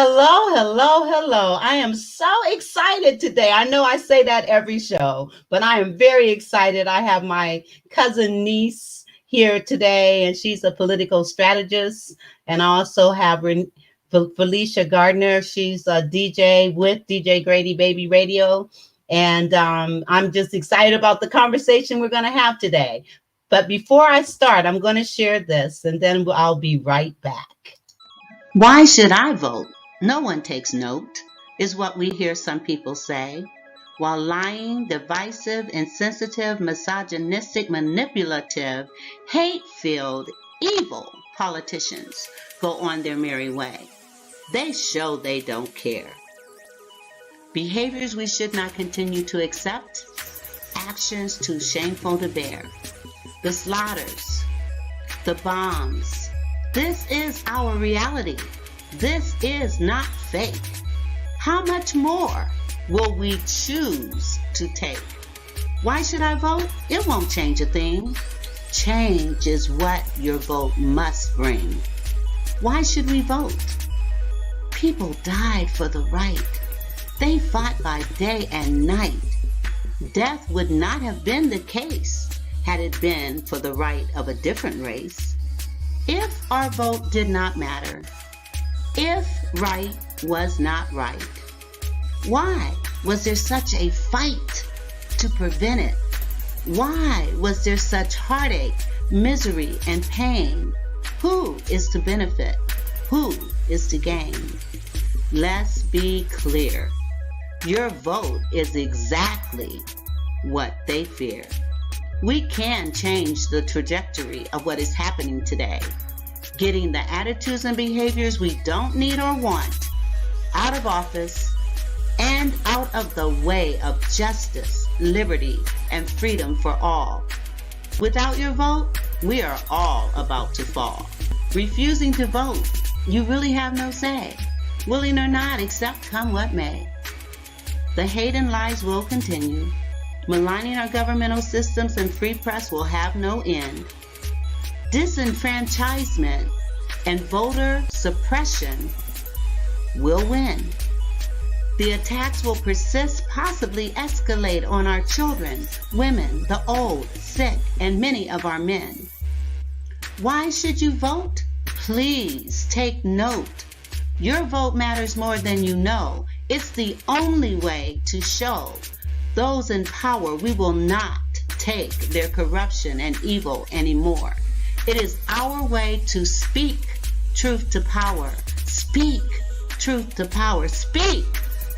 Hello, hello, hello. I am so excited today. I know I say that every show, but I am very excited. I have my cousin niece here today, and she's a political strategist. And I also have Felicia Gardner. She's a DJ with DJ Grady Baby Radio. And I'm just excited about the conversation we're going to have today. But before I start, I'm going to share this, and then I'll be right back. Why should I vote? No one takes note, is what we hear some people say, while lying, divisive, insensitive, misogynistic, manipulative, hate-filled, evil politicians go on their merry way. They show they don't care. Behaviors we should not continue to accept, actions too shameful to bear. The slaughters, the bombs. This is our reality. This is not fake. How much more will we choose to take? Why should I vote? It won't change a thing. Change is what your vote must bring. Why should we vote? People died for the right. They fought by day and night. Death would not have been the case had it been for the right of a different race. If our vote did not matter, if right was not right, why was there such a fight to prevent it? Why was there such heartache, misery, and pain? Who is to benefit? Who is to gain? Let's be clear. Your vote is exactly what they fear. We can change the trajectory of what is happening today, getting the attitudes and behaviors we don't need or want out of office and out of the way of justice, liberty, and freedom for all. Without your vote, we are all about to fall. Refusing to vote, you really have no say. Willing or not, accept come what may. The hate and lies will continue. Maligning our governmental systems and free press will have no end. Disenfranchisement and voter suppression will win. The attacks will persist, possibly escalate on our children, women, the old, sick, and many of our men. Why should you vote? Please take note. Your vote matters more than you know. It's the only way to show those in power we will not take their corruption and evil anymore. It is our way to speak truth to power. Speak truth to power. Speak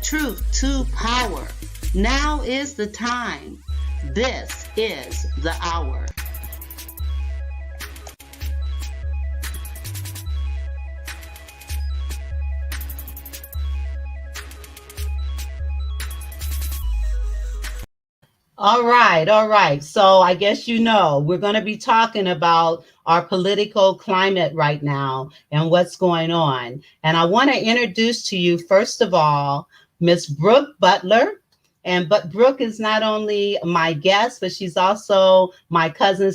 truth to power. Now is the time. This is the hour. All right, all right. So I guess we're going to be talking about our political climate right now and what's going on. And I want to introduce to you, first of all, Miss Brooke Butler. But Brooke is not only my guest, but she's also my cousin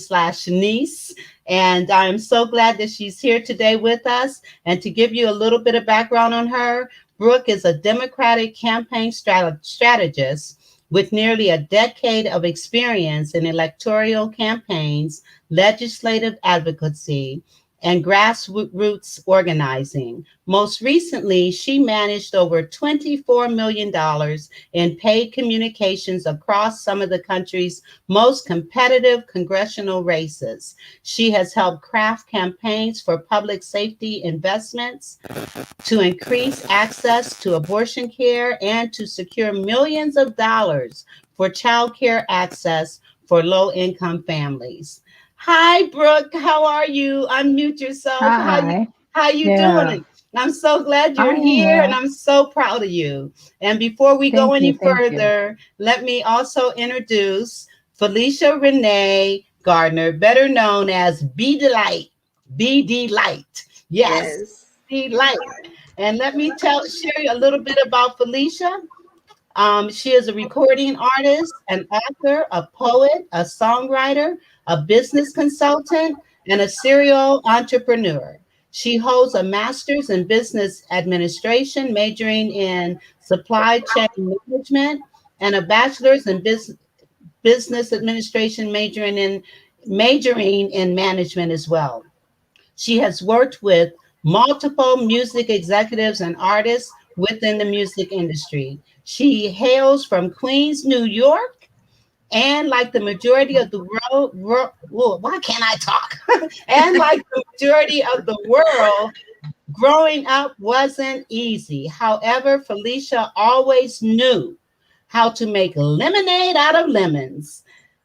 / niece. And I'm so glad that she's here today with us. And to give you a little bit of background on her, Brooke is a Democratic campaign strategist with nearly a decade of experience in electoral campaigns, legislative advocacy, and grassroots organizing. Most recently, she managed over $24 million in paid communications across some of the country's most competitive congressional races. She has helped craft campaigns for public safety investments, to increase access to abortion care, and to secure millions of dollars for child care access for low-income families. Hi, Brooke. How are you? Unmute yourself. Hi. How you Yeah. doing? I'm so glad you're I here, and am. I'm so proud of you. And before we go Thank any you. Thank you. further, let me also introduce Felicia Renee Gardner, better known as B Delight. BD Light. Yes, B Light. And let me share you a little bit about Felicia. She is a recording artist, an author, a poet, a songwriter, a business consultant, and a serial entrepreneur. She holds a master's in business administration, majoring in supply chain management, and a bachelor's in business administration, majoring in management as well. She has worked with multiple music executives and artists within the music industry. She hails from Queens, New York, and like the majority of the world, why can't I talk? And like the majority of the world, growing up wasn't easy. However, Felicia always knew how to make lemonade out of lemons.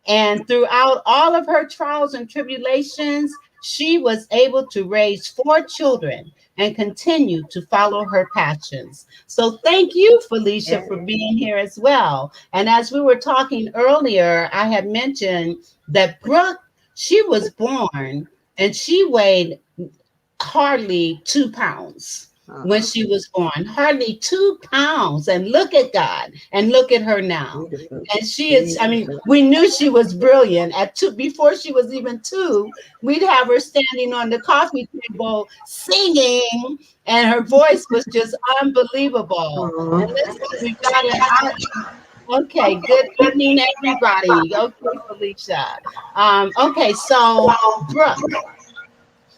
And throughout all of her trials and tribulations, she was able to raise four children and continue to follow her passions. So thank you, Felicia, for being here as well. And as we were talking earlier, I had mentioned that Brooke, she was born and she weighed hardly 2 pounds when she was born, hardly 2 pounds. And look at God and look at her now. And she is, I mean, we knew she was brilliant at two, before she was even two. We'd have her standing on the coffee table singing, and her voice was just unbelievable. And listen, we got it. Okay, good evening, everybody. Okay, Felicia. Okay, so Brooke,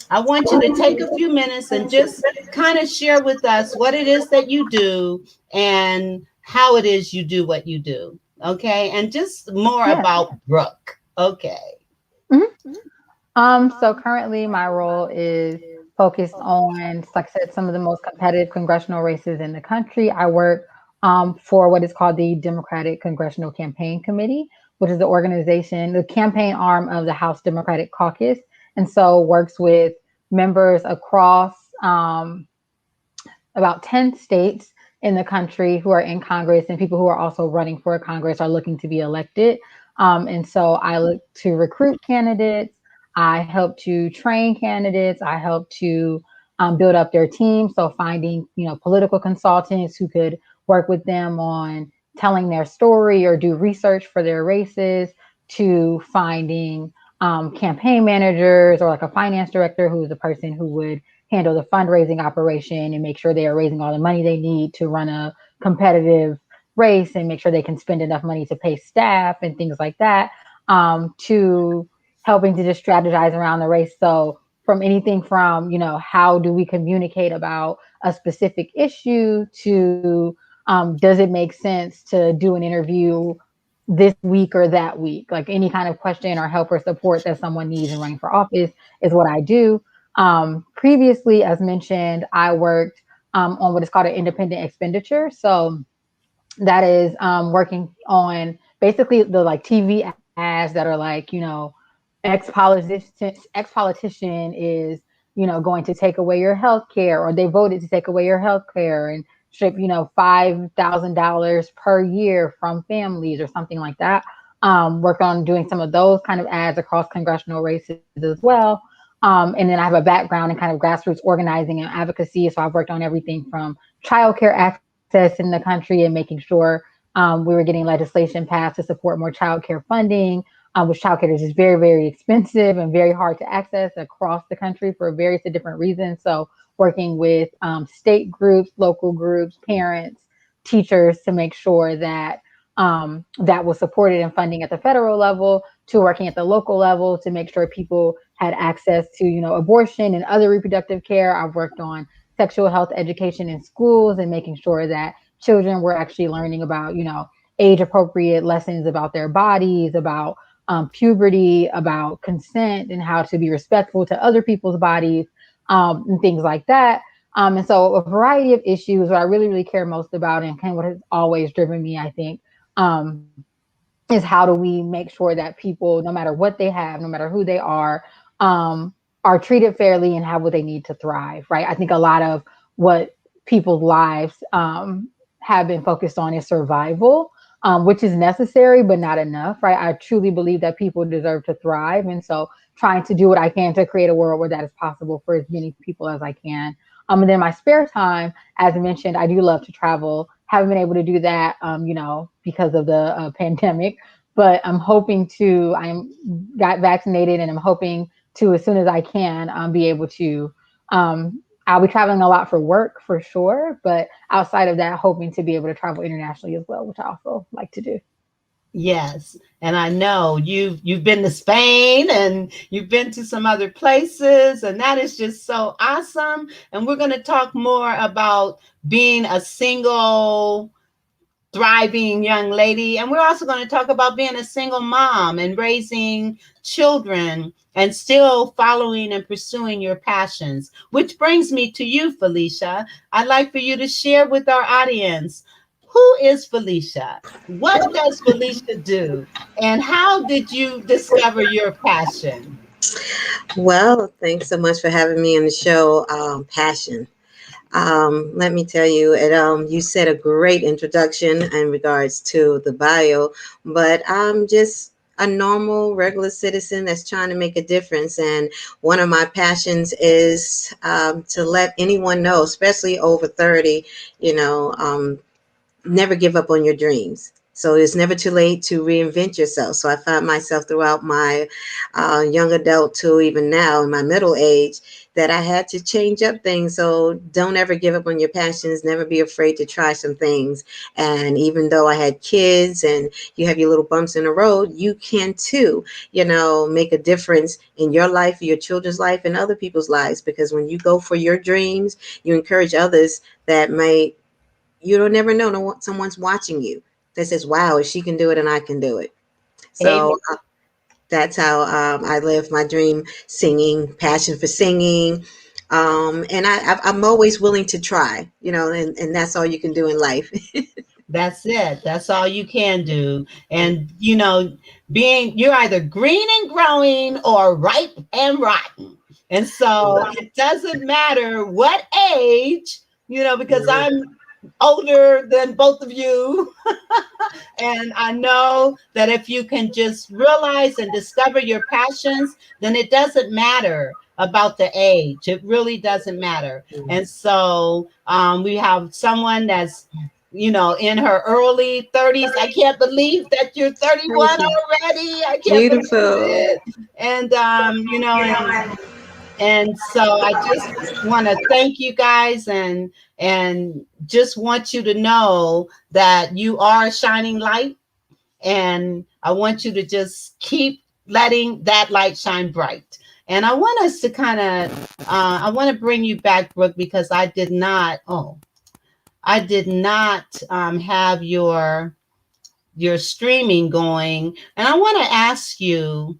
I want you to take a few minutes and just kind of share with us what it is that you do and how it is you do what you do. Okay. And just more Yeah. about Brooke. Okay. Mhm. So currently my role is focused on, like I said, some of the most competitive congressional races in the country. I work for what is called the Democratic Congressional Campaign Committee, which is the organization, the campaign arm of the House Democratic Caucus, and so works with members across about 10 states in the country who are in Congress, and people who are also running for Congress are looking to be elected. And so I look to recruit candidates. I help to train candidates. I help to build up their team. So finding, political consultants who could work with them on telling their story or do research for their races, to finding campaign managers or like a finance director who is the person who would handle the fundraising operation and make sure they are raising all the money they need to run a competitive race and make sure they can spend enough money to pay staff and things like that, to helping to just strategize around the race. So from anything from, how do we communicate about a specific issue to does it make sense to do an interview this week or that week? Like any kind of question or help or support that someone needs in running for office is what I do. Previously, as mentioned, I worked on what is called an independent expenditure. So that is working on basically the like TV ads that are like, ex politician is, going to take away your health care, or they voted to take away your health care and strip, $5,000 per year from families or something like that. Work on doing some of those kind of ads across congressional races as well. And then I have a background in kind of grassroots organizing and advocacy. So I've worked on everything from childcare access in the country and making sure we were getting legislation passed to support more childcare funding, which childcare is just very, very expensive and very hard to access across the country for various different reasons. So working with state groups, local groups, parents, teachers to make sure that that was supported in funding at the federal level, to working at the local level to make sure people had access to, abortion and other reproductive care. I've worked on sexual health education in schools and making sure that children were actually learning about, age appropriate lessons about their bodies, about puberty, about consent, and how to be respectful to other people's bodies, and things like that. And so a variety of issues. What I really, really care most about, and kind of what has always driven me, I think, is how do we make sure that people, no matter what they have, no matter who they are treated fairly and have what they need to thrive, right? I think a lot of what people's lives have been focused on is survival, which is necessary, but not enough, right? I truly believe that people deserve to thrive. And so trying to do what I can to create a world where that is possible for as many people as I can. And then my spare time, as I mentioned, I do love to travel. Haven't been able to do that, because of the pandemic, but I got vaccinated and I'm hoping to, as soon as I can, be able to I'll be traveling a lot for work for sure, but outside of that, hoping to be able to travel internationally as well, which I also like to do. Yes, and I know you've been to Spain and you've been to some other places, and that is just so awesome. And we're going to talk more about being a single thriving young lady. And we're also going to talk about being a single mom and raising children and still following and pursuing your passions. Which brings me to you, Felicia. I'd like for you to share with our audience, who is Felicia? What does Felicia do? And how did you discover your passion? Well, thanks so much for having me on the show. Passion. Let me tell you, you said a great introduction in regards to the bio, but I'm just a normal, regular citizen that's trying to make a difference. And one of my passions is to let anyone know, especially over 30, you know, never give up on your dreams. So it's never too late to reinvent yourself. So I found myself throughout my young adult to even now in my middle age that I had to change up things. So don't ever give up on your passions. Never be afraid to try some things. And even though I had kids and you have your little bumps in the road, you can too, make a difference in your life, your children's life, and other people's lives. Because when you go for your dreams, you encourage others that might you don't never know someone's watching you that says, wow, if she can do it and I can do it. Amen. So that's how I live my dream, singing, passion for singing. And I'm always willing to try, and that's all you can do in life. That's it. That's all you can do. And, you're either green and growing or ripe and rotten. And so it doesn't matter what age, because I'm older than both of you. And I know that if you can just realize and discover your passions, then it doesn't matter about the age. It really doesn't matter. And so we have someone that's in her early 30s. I can't believe that you're 31 Thank you. already. I can't believe Beautiful. it. And and so I just want to thank you guys and just want you to know that you are a shining light, and I want you to just keep letting that light shine bright. And I want us to I want to bring you back, Brooke, because I did not have your streaming going. And I want to ask you,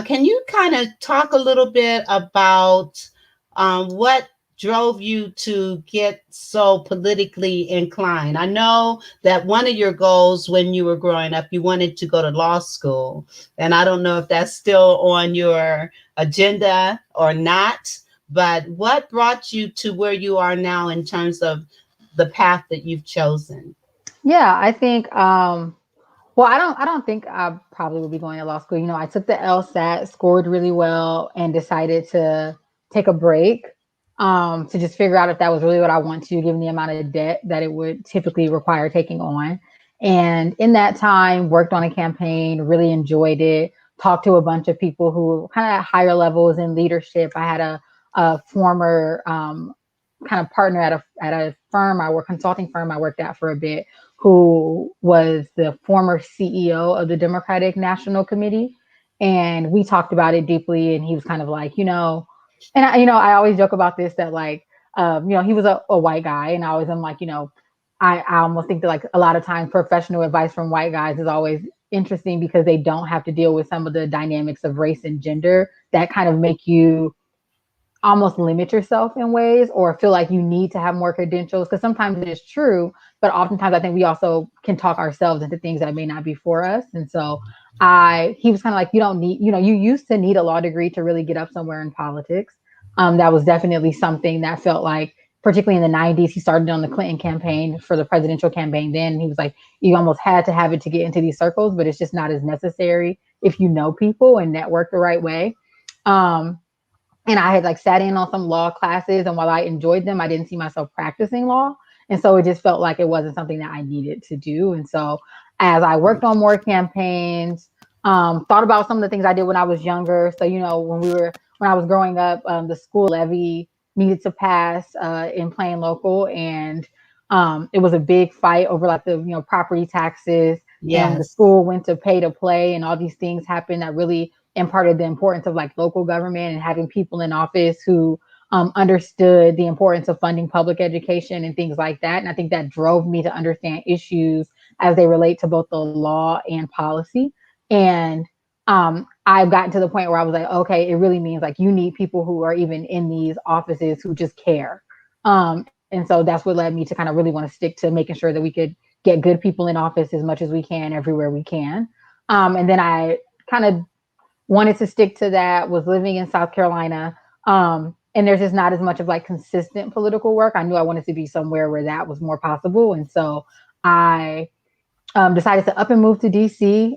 can you kind of talk a little bit about what drove you to get so politically inclined? I know that one of your goals when you were growing up, you wanted to go to law school. And I don't know if that's still on your agenda or not, but what brought you to where you are now in terms of the path that you've chosen? Yeah, I think well, I don't think I probably would be going to law school. I took the LSAT, scored really well, and decided to take a break to just figure out if that was really what I want to, given the amount of debt that it would typically require taking on. And in that time, worked on a campaign, really enjoyed it, talked to a bunch of people who kind of higher levels in leadership. I had a former kind of partner at a firm consulting firm I worked at for a bit, who was the former CEO of the Democratic National Committee. And we talked about it deeply. And he was kind of like, and I always joke about this that like, he was a white guy. And I always am like, I almost think that like a lot of times professional advice from white guys is always interesting because they don't have to deal with some of the dynamics of race and gender that kind of make you almost limit yourself in ways or feel like you need to have more credentials, because sometimes it is true, but oftentimes I think we also can talk ourselves into things that may not be for us. And so he was kind of like, you don't need, you used to need a law degree to really get up somewhere in politics. That was definitely something that felt like, particularly in the 90s, he started on the Clinton campaign for the presidential campaign then. And he was like, you almost had to have it to get into these circles, but it's just not as necessary if you know people and network the right way. And I had like sat in on some law classes, and while I enjoyed them, I didn't see myself practicing law. And so it just felt like it wasn't something that I needed to do. And so as I worked on more campaigns, thought about some of the things I did when I was younger. So, when I was growing up, the school levy needed to pass in plain local, and it was a big fight over like the property taxes, and the Yes. school went to pay to play, and all these things happened that really imparted the importance of like local government and having people in office who understood the importance of funding public education and things like that. And I think that drove me to understand issues as they relate to both the law and policy. And I've gotten to the point where I was like, okay, it really means like you need people who are even in these offices who just care. And so that's what led me to kind of really want to stick to making sure that we could get good people in office as much as we can everywhere we can. And then I kind of wanted to stick to that, was living in South Carolina. And there's just not as much of like consistent political work. I knew I wanted to be somewhere where that was more possible. And so I decided to up and move to DC.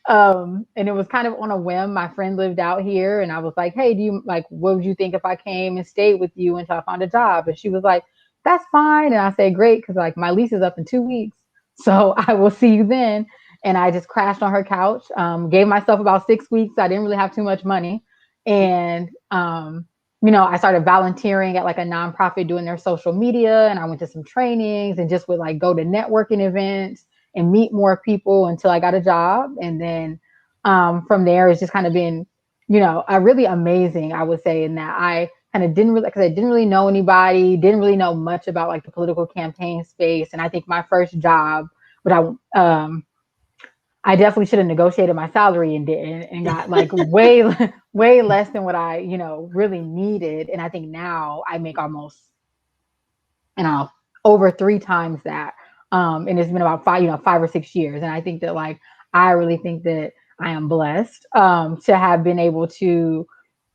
And it was kind of on a whim. My friend lived out here, and I was like, hey, do you like, what would you think if I came and stayed with you until I found a job? And she was like, that's fine. And I said, great, because like my lease is up in 2 weeks. So I will see you then. And I just crashed on her couch, gave myself about 6 weeks. I didn't really have too much money. And, I started volunteering at like a nonprofit doing their social media. And I went to some trainings and just would like go to networking events and meet more people until I got a job. And then from there, it's just kind of been, a really amazing, I would say, in that I kind of didn't really, because I didn't really know anybody, didn't really know much about like the political campaign space. And I think my first job, but I definitely should have negotiated my salary and didn't, and got like way, way less than what I, really needed. And I think now I make almost, over 3 times that. And it's been about 5 or 6 years. And I think that like, I really think that I am blessed to have been able to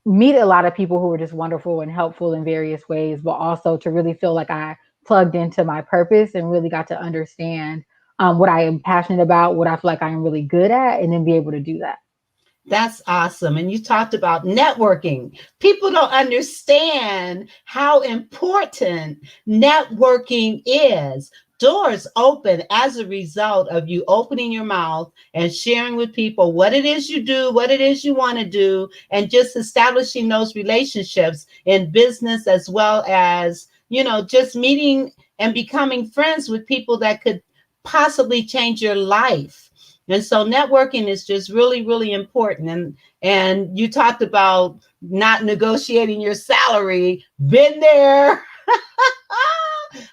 meet a lot of people who were just wonderful and helpful in various ways, but also to really feel like I plugged into my purpose and really got to understand what I am passionate about, what I feel like I am really good at, and then be able to do that. That's awesome. And you talked about networking. People don't understand how important networking is. Doors open as a result of you opening your mouth and sharing with people what it is you do, what it is you want to do, and just establishing those relationships in business as well as, just meeting and becoming friends with people that could possibly change your life. And so networking is just really, really important. And you talked about not negotiating your salary. Been there.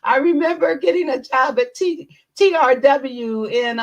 I remember getting a job at TRW in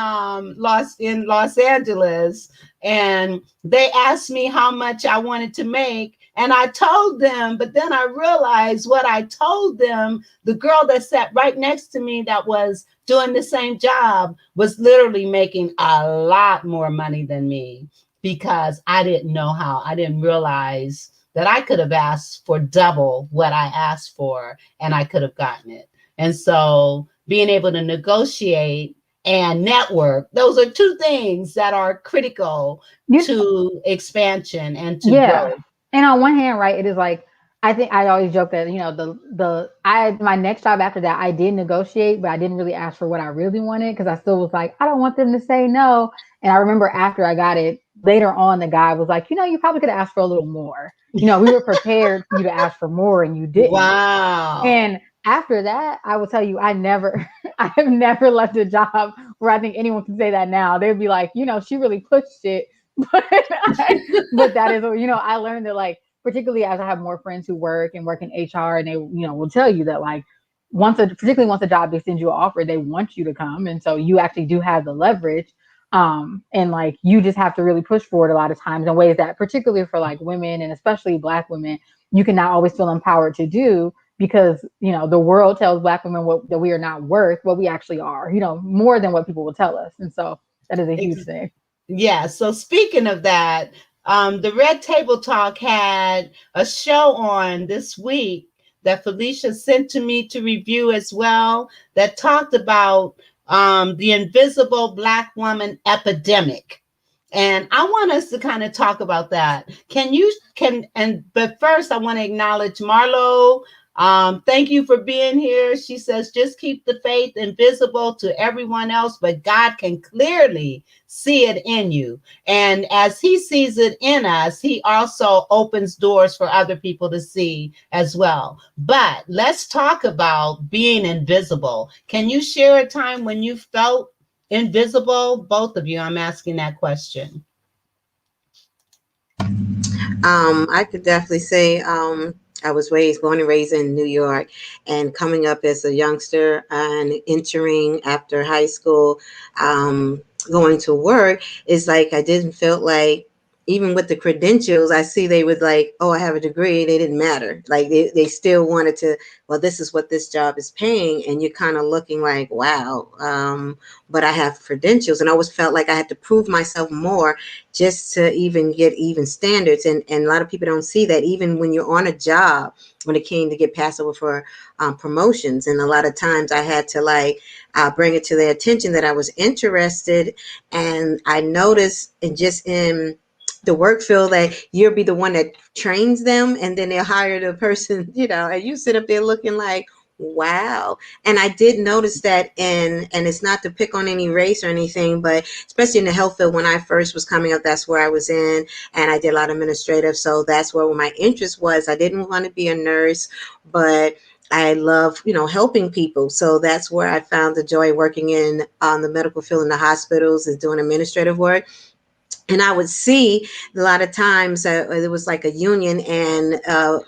Los Angeles, and they asked me how much I wanted to make, and I told them. But then I realized what I told them. The girl that sat right next to me that was doing the same job was literally making a lot more money than me, because I didn't realize that I could have asked for double what I asked for and I could have gotten it. And so being able to negotiate and network, those are two things that are critical to expansion and to growth. And on one hand, right, it is like, I think I always joke that, my next job after that, I did negotiate, but I didn't really ask for what I really wanted, because I still was like, I don't want them to say no. And I remember after I got it, later on, the guy was like, you probably could ask for a little more. We were prepared for you to ask for more and you didn't. Wow. And after that, I will tell you, I have never left a job where I think anyone can say that now. They'd be like, she really pushed it. But that is, I learned that, like, particularly as I have more friends who work in HR, and they, will tell you that, like, particularly once a job extends you an offer, they want you to come. And so you actually do have the leverage. And like, you just have to really push for it a lot of times in ways that, particularly for like women and especially Black women, you cannot always feel empowered to do, because, the world tells Black women that we are not worth what we actually are, more than what people will tell us. And so that is a huge thing. Yeah. So speaking of that, the Red Table Talk had a show on this week that Felicia sent to me to review as well, that talked about the invisible Black woman epidemic. And I want us to kind of talk about that. But first I want to acknowledge Marlo, Thank you for being here. She says, just keep the faith invisible to everyone else, but God can clearly see it in you. And as He sees it in us, He also opens doors for other people to see as well. But let's talk about being invisible. Can you share a time when you felt invisible? Both of you, I'm asking that question. I could definitely say I was born and raised in New York, and coming up as a youngster and entering after high school, going to work, is like I didn't feel like, even with the credentials, I see they would like, oh, I have a degree. They didn't matter. Like they still wanted to, well, this is what this job is paying. And you're kind of looking like, wow, but I have credentials. And I always felt like I had to prove myself more just to even get even standards. And a lot of people don't see that even when you're on a job, when it came to get passed over for promotions. And a lot of times I had to like bring it to their attention that I was interested. And I noticed, and just in the work field, that you'll be the one that trains them, and then they'll hire the person, and you sit up there looking like, wow. And I did notice that, and it's not to pick on any race or anything, but especially in the health field, when I first was coming up, that's where I was in, and I did a lot of administrative. So that's where my interest was. I didn't want to be a nurse, but I love, helping people. So that's where I found the joy working in the medical field in the hospitals, is doing administrative work. And I would see a lot of times it was like a union, and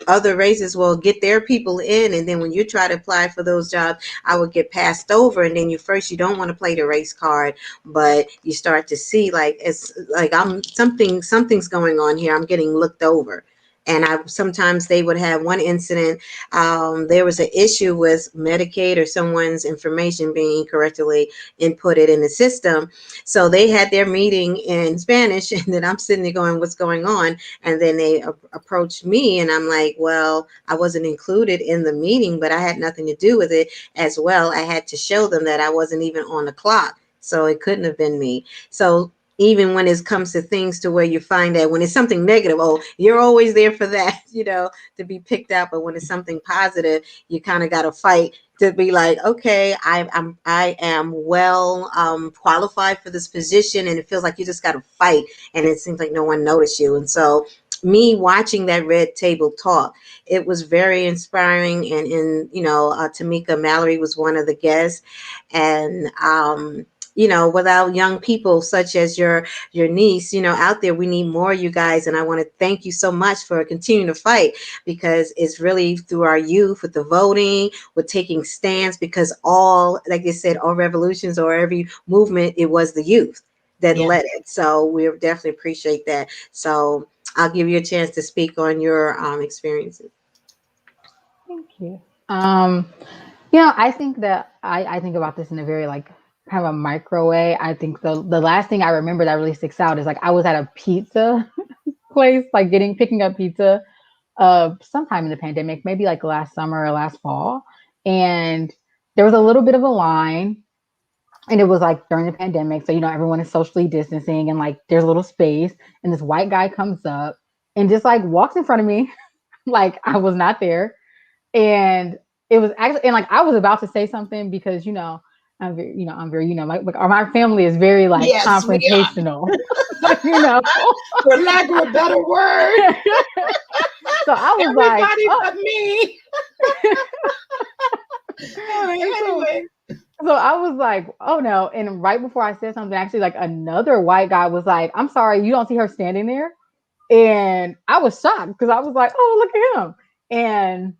other races will get their people in. And then when you try to apply for those jobs, I would get passed over. And then you don't want to play the race card, but you start to see like, it's like something's going on here. I'm getting looked over. And sometimes they would have one incident. There was an issue with Medicaid or someone's information being incorrectly inputted in the system. So they had their meeting in Spanish, and then I'm sitting there going, what's going on? And then they approached me, and I'm like, well, I wasn't included in the meeting, but I had nothing to do with it as well. I had to show them that I wasn't even on the clock. So it couldn't have been me. So even when it comes to things to where you find that when it's something negative, oh, you're always there for that, to be picked up. But when it's something positive, you kind of got to fight to be like, okay, I am well qualified for this position, and it feels like you just got to fight, and it seems like no one noticed you. And so me watching that red table talk, it was very inspiring. And Tamika Mallory was one of the guests, and without young people such as your niece, out there, we need more, you guys. And I want to thank you so much for continuing to fight, because it's really through our youth, with the voting, with taking stands, because all, like they said, all revolutions or every movement, it was the youth that Yeah. led it. So we definitely appreciate that. So I'll give you a chance to speak on your experiences. Thank you. I think that I think about this in a very like kind of a micro way. I think the last thing I remember that really sticks out is like I was at a pizza place, like picking up pizza sometime in the pandemic, maybe like last summer or last fall. And there was a little bit of a line, and it was like during the pandemic. So, everyone is socially distancing, and like there's a little space, and this white guy comes up and just like walks in front of me like I was not there. And it was actually, and like I was about to say something because I'm very like my family is very like Yes, we are. confrontational, you know. For lack of a better word, So I was like, everybody oh. but me. so, Anyway. so I was like, oh no. And right before I said something, actually, like another white guy was like, I'm sorry, you don't see her standing there. And I was shocked because I was like, oh, look at him. And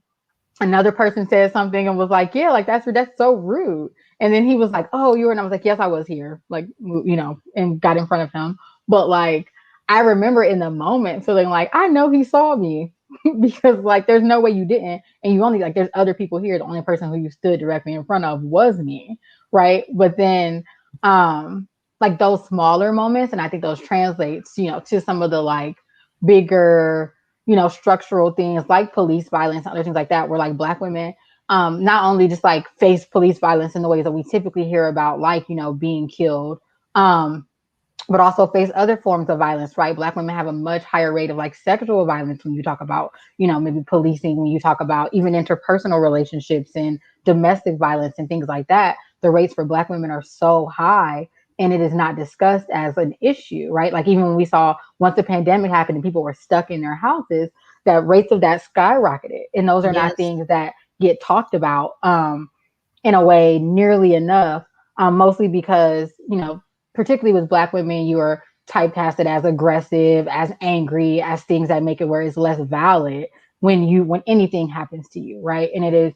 another person said something and was like, yeah, like that's so rude. And then he was like, oh, you were, and I was like, yes, I was here, like, and got in front of him. But like, I remember in the moment feeling like, I know he saw me because like, there's no way you didn't. And you only like, there's other people here. The only person who you stood directly in front of was me. Right. But then, like those smaller moments, and I think those translates, to some of the like bigger, structural things like police violence, other things like that, where like Black women not only just like face police violence in the ways that we typically hear about, like, being killed, but also face other forms of violence, right? Black women have a much higher rate of like sexual violence when you talk about, maybe policing, when you talk about even interpersonal relationships and domestic violence and things like that. The rates for Black women are so high, and it is not discussed as an issue, right? Like even when we saw once the pandemic happened and people were stuck in their houses, that rates of that skyrocketed. And those are not Yes. things that get talked about in a way nearly enough, mostly because, particularly with Black women, you are typecasted as aggressive, as angry, as things that make it where it's less valid when anything happens to you, right? And it is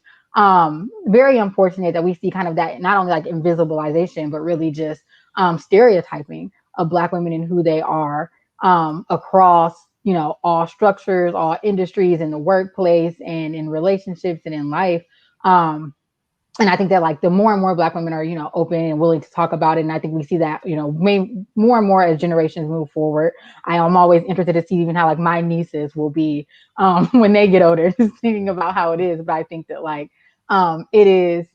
very unfortunate that we see kind of that, not only like invisibilization, but really just stereotyping of Black women and who they are across, all structures, all industries, in the workplace and in relationships and in life. And I think that like the more and more Black women are, open and willing to talk about it. And I think we see that, more and more as generations move forward. I am always interested to see even how like my nieces will be when they get older, just thinking about how it is. But I think that like it is,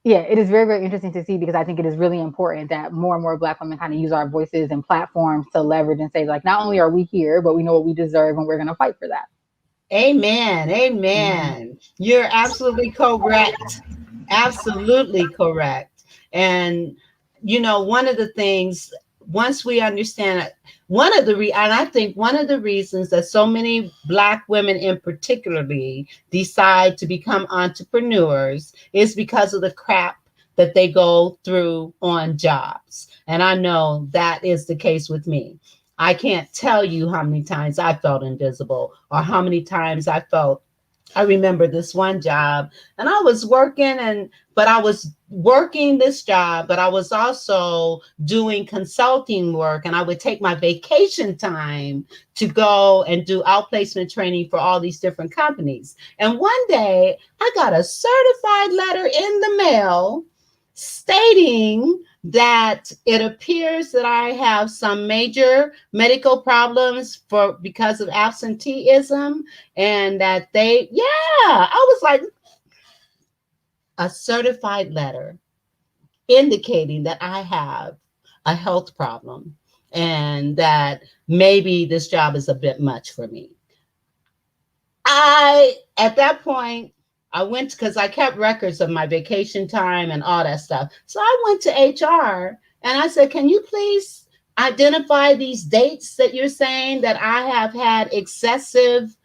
yeah, it is very, very interesting to see, because I think it is really important that more and more Black women kind of use our voices and platforms to leverage and say like, not only are we here, but we know what we deserve and we're going to fight for that. Amen. Mm-hmm. Amen. You're absolutely correct. Absolutely correct. And one of the things, once we understand, and I think one of the reasons that so many Black women in particularly decide to become entrepreneurs is because of the crap that they go through on jobs. And I know that is the case with me. I can't tell you how many times I felt invisible, or how many times I remember this one job, and I was but I was working this job, but I was also doing consulting work, and I would take my vacation time to go and do outplacement training for all these different companies. And one day I got a certified letter in the mail stating that it appears that I have some major medical problems because of absenteeism, and that I was like, a certified letter indicating that I have a health problem and that maybe this job is a bit much for me. At that point, I went, because I kept records of my vacation time and all that stuff. So I went to HR and I said, can you please identify these dates that you're saying that I have had excessive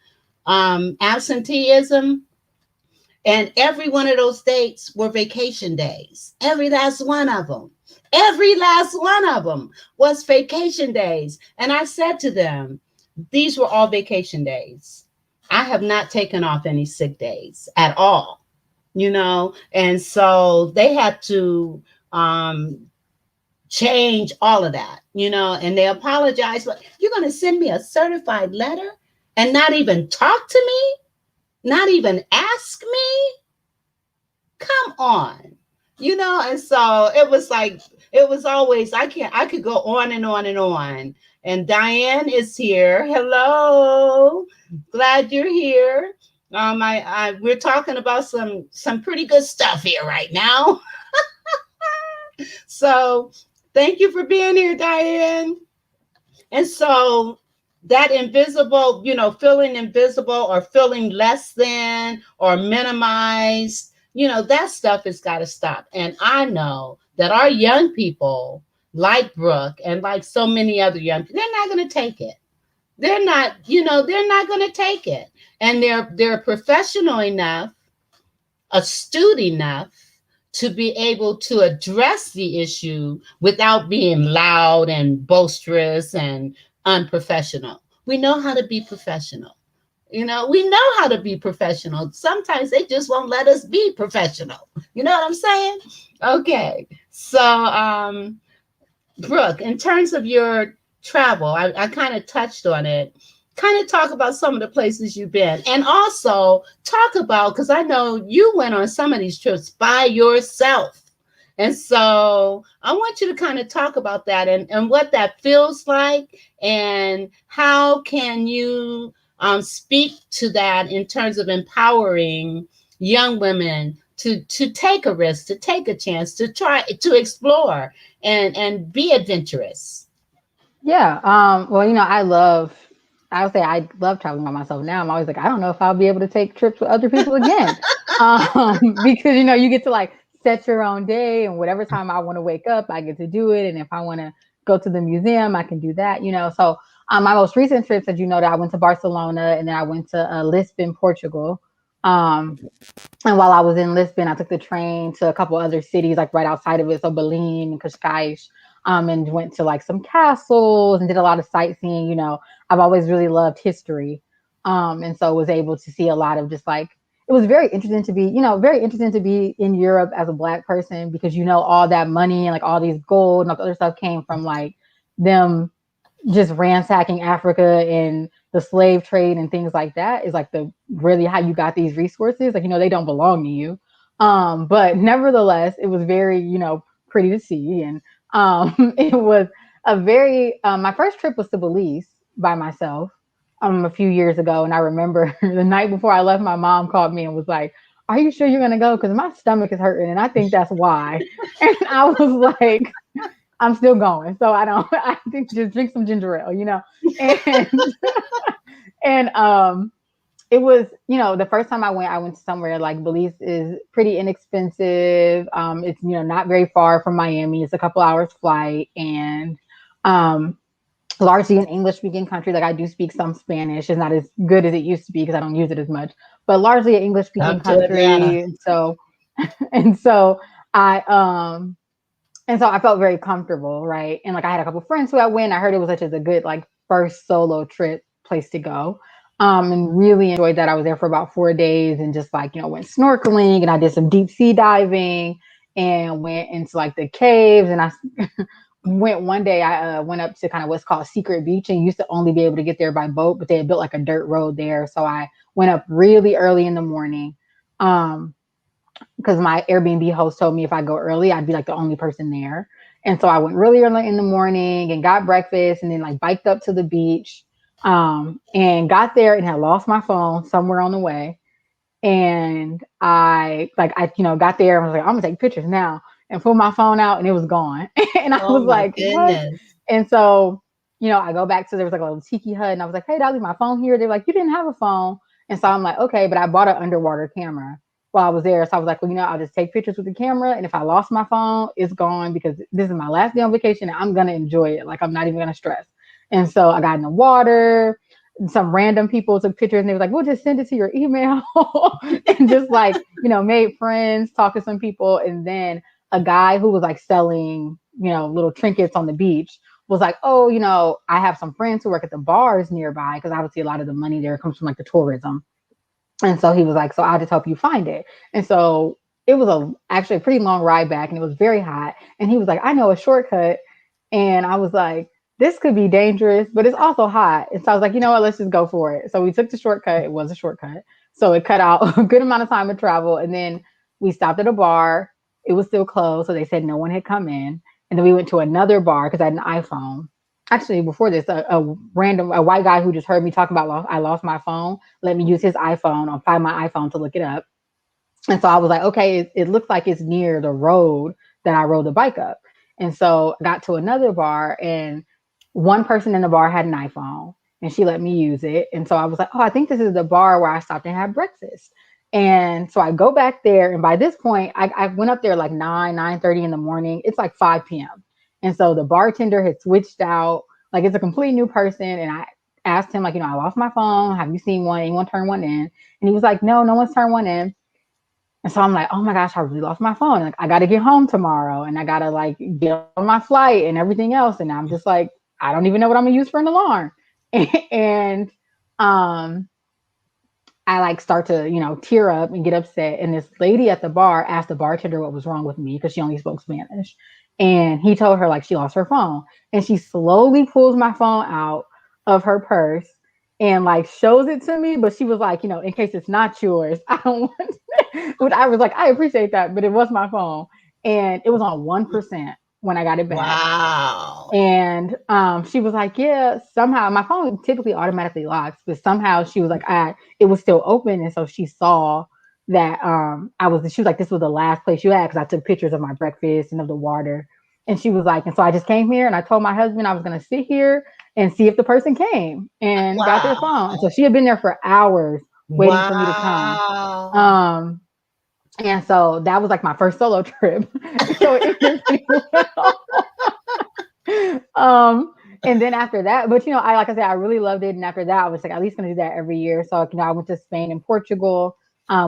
absenteeism? And every one of those dates were vacation days. Every last one of them. Every last one of them was vacation days. And I said to them, these were all vacation days. I have not taken off any sick days at all, And so they had to change all of that, and they apologized. But you're going to send me a certified letter and not even talk to me? Not even ask me? Come on. And so it was like, it was always, I could go on and on and on. And Diane is here. Hello. Glad you're here. We're talking about some pretty good stuff here right now. So thank you for being here, Diane. And so that invisible, feeling invisible or feeling less than or minimized, that stuff has got to stop. And I know that our young people, like Brooke and like so many other young people, they're not going to take it. They're not, they're not going to take it. And they're professional enough, astute enough to be able to address the issue without being loud and boisterous and unprofessional. We know how to be professional. We know how to be professional. Sometimes they just won't let us be professional. You know what I'm saying? Okay. So, Brooke, in terms of your travel, I kind of touched on it. Kind of talk about some of the places you've been, and also talk about, because I know you went on some of these trips by yourself. And so I want you to kind of talk about that and what that feels like, and how can you speak to that in terms of empowering young women to take a risk, to take a chance, to try to explore and be adventurous. Yeah. Well, I would say I love traveling by myself now. I'm always like, I don't know if I'll be able to take trips with other people again. Because, you get to like set your own day and whatever time I want to wake up, I get to do it. And if I want to go to the museum, I can do that. So, my most recent trips, as you know, that I went to Barcelona and then I went to Lisbon, Portugal. Um, and while I was in Lisbon, I took the train to a couple other cities, like right outside of it. So Berlin and Cascais, and went to like some castles and did a lot of sightseeing. I've always really loved history. And so was able to see a lot of just like, it was very interesting to be in Europe as a Black person because, all that money and like all these gold and all the other stuff came from like them just ransacking Africa and the slave trade and things like that is like the really how you got these resources. Like, they don't belong to you. But nevertheless, it was very, pretty to see. And it was a very, my first trip was to Belize by myself a few years ago. And I remember the night before I left, my mom called me and was like, are you sure you're going to go? Because my stomach is hurting. And I think that's why. And I was like, I'm still going. So I don't, I think just drink some ginger ale. And, and it was, the first time I went to somewhere like Belize is pretty inexpensive. It's, not very far from Miami. It's a couple hours flight and, largely an English speaking country. Like I do speak some Spanish. It's not as good as it used to be because I don't use it as much, but largely an English speaking Up to Atlanta. country. And so I, and so I felt very comfortable, right? And like I had a couple friends who I went. I heard it was such as a good like first solo trip place to go. And really enjoyed that. I was there for about 4 days and just like, went snorkeling and I did some deep sea diving and went into like the caves. And I went one day, I went up to kind of what's called Secret Beach and used to only be able to get there by boat, but they had built like a dirt road there. So I went up really early in the morning. Because my Airbnb host told me if I go early, I'd be like the only person there. And so I went really early in the morning and got breakfast and then like biked up to the beach and got there and had lost my phone somewhere on the way. And I got there and was like, I'm gonna take pictures now and pull my phone out and it was gone. And I Oh was my like, what? goodness. And so, I go back to there was like a little tiki hut and I was like, hey, did I leave my phone here? They're like, you didn't have a phone. And so I'm like, okay, but I bought an underwater camera while I was there. So I was like, well, I'll just take pictures with the camera. And if I lost my phone, it's gone because this is my last day on vacation and I'm gonna enjoy it. Like I'm not even gonna stress. And so I got in the water. Some random people took pictures and they were like, we'll just send it to your email and just like, made friends, talked to some people. And then a guy who was like selling, little trinkets on the beach was like, oh, I have some friends who work at the bars nearby because obviously a lot of the money there comes from like the tourism. And so he was like, so I'll just help you find it. And so it was actually a pretty long ride back and it was very hot. And he was like, I know a shortcut. And I was like, this could be dangerous, but it's also hot. And so I was like, you know what, let's just go for it. So we took the shortcut. It was a shortcut. So it cut out a good amount of time of travel. And then we stopped at a bar. It was still closed. So they said no one had come in. And then we went to another bar because I had an iPhone. Actually, before this, a white guy who just heard me talking about I lost my phone, let me use his iPhone or find my iPhone to look it up. And so I was like, okay, it looks like it's near the road that I rode the bike up. And so I got to another bar and one person in the bar had an iPhone and she let me use it. And so I was like, oh, I think this is the bar where I stopped and had breakfast. And so I go back there. And by this point, I went up there like 9:30 in the morning. It's like 5 p.m. And so the bartender had switched out. Like it's a complete new person. And I asked him, like, I lost my phone. Have you seen one? Anyone turn one in? And he was like, no, no one's turned one in. And so I'm like, oh my gosh, I really lost my phone. Like I got to get home tomorrow and I got to like get on my flight and everything else. And I'm just like, I don't even know what I'm gonna use for an alarm. And I like start to, tear up and get upset. And this lady at the bar asked the bartender what was wrong with me because she only spoke Spanish. And he told her like she lost her phone. And she slowly pulls my phone out of her purse and like shows it to me. But she was like, in case it's not yours, I don't want but I was like, I appreciate that, but it was my phone. And it was on 1% when I got it back. Wow. And she was like, yeah, somehow my phone typically automatically locks, but somehow she was like, it was still open. And so she saw that she was like, this was the last place you had because I took pictures of my breakfast and of the water. And she was like, and so I just came here and I told my husband I was going to sit here and see if the person came and got their Wow. phone. And so she had been there for hours waiting for me to come. Wow. Um, and so that was like my first solo trip. So it went pretty well. um, and then after that, but I like I said, I really loved it. And after that, I was like, at least gonna do that every year. So I went to Spain and Portugal,